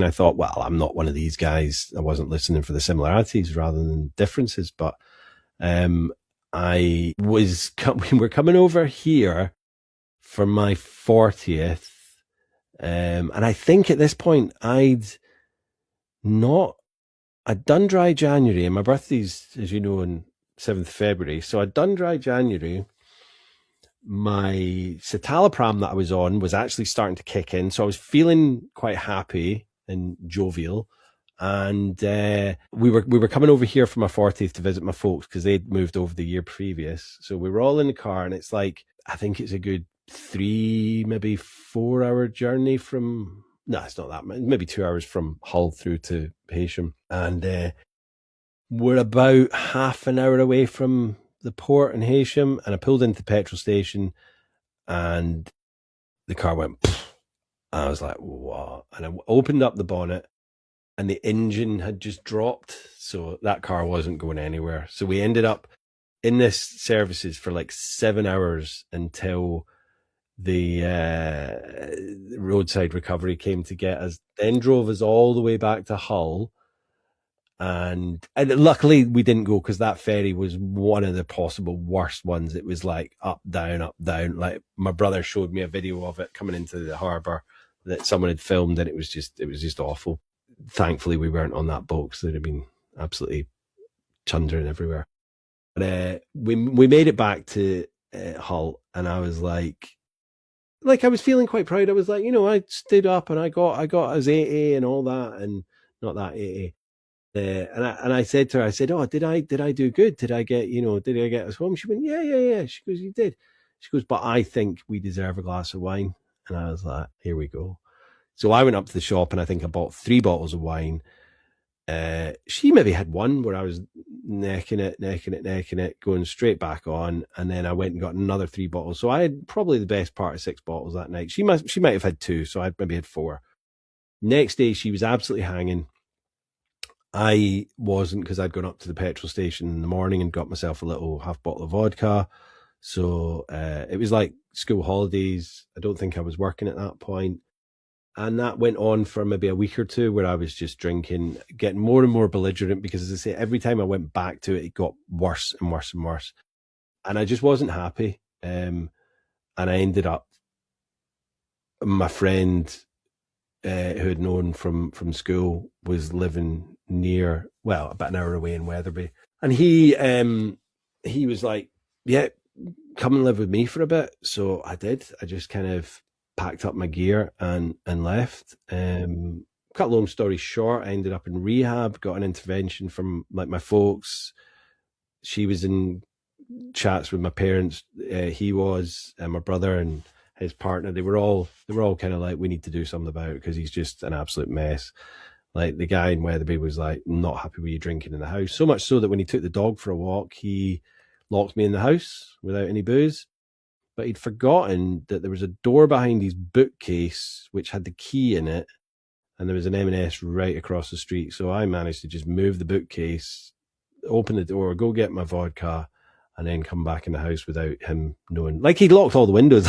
And I thought, well, I'm not one of these guys. I wasn't listening for the similarities rather than differences. But we were coming over here for my 40th. And I think at this point I'd done dry January, and my birthday's, as you know, on 7th February. So I'd done dry January. My citalopram that I was on was actually starting to kick in. So I was feeling quite happy and jovial. And we were coming over here for my 40th to visit my folks because they'd moved over the year previous. So we were all in the car, and it's like, I think it's a good 3, maybe 4 hour journey from, no, it's not that much, maybe 2 hours from Hull through to Heysham. And we're about half an hour away from the port in Heysham, and I pulled into the petrol station and the car went, pfft. I was like, what? And I opened up the bonnet and the engine had just dropped. So that car wasn't going anywhere. So we ended up in this services for like 7 hours until the roadside recovery came to get us, then drove us all the way back to Hull. And luckily we didn't go, because that ferry was one of the possible worst ones. It was like up, down, up, down. Like, my brother showed me a video of it coming into the harbour that someone had filmed, and it was just awful. Thankfully we weren't on that boat, because there'd have been absolutely chundering everywhere. But we made it back to Hull, and I was like I was feeling quite proud. I was like, I stood up and I got us 8A and all that, and not that 8A. And I said to her, I said, oh, did I do good? Did I get us home? She went, yeah. She goes, you did. She goes, but I think we deserve a glass of wine. And I was like, here we go. So I went up to the shop, and I think I bought 3 bottles of wine. She maybe had one where I was necking it, going straight back on. And then I went and got another 3 bottles. So I had probably the best part of 6 bottles that night. She might have had 2. So I maybe had 4. Next day, she was absolutely hanging. I wasn't, because I'd gone up to the petrol station in the morning and got myself a little half bottle of vodka. So it was like school holidays. I don't think I was working at that point. And that went on for maybe a week or 2, where I was just drinking, getting more and more belligerent, because, as I say, every time I went back to it, it got worse and worse and worse. And I just wasn't happy. And I ended up, my friend who had known from school was living near, well, about an hour away in Wetherby. And he was like, yeah, come and live with me for a bit. So I did. I just kind of packed up my gear and left. Cut a long story short, I ended up in rehab, got an intervention from like my folks. She was in chats with my parents. He was, and my brother and his partner. They were all kind of like, we need to do something about it, because he's just an absolute mess. Like, the guy in Wetherby was like, not happy with you drinking in the house. So much so that when he took the dog for a walk, he locked me in the house without any booze. But he'd forgotten that there was a door behind his bookcase which had the key in it, and there was an M&S right across the street. So I managed to just move the bookcase, open the door, go get my vodka, and then come back in the house without him knowing. Like, he'd locked all the windows.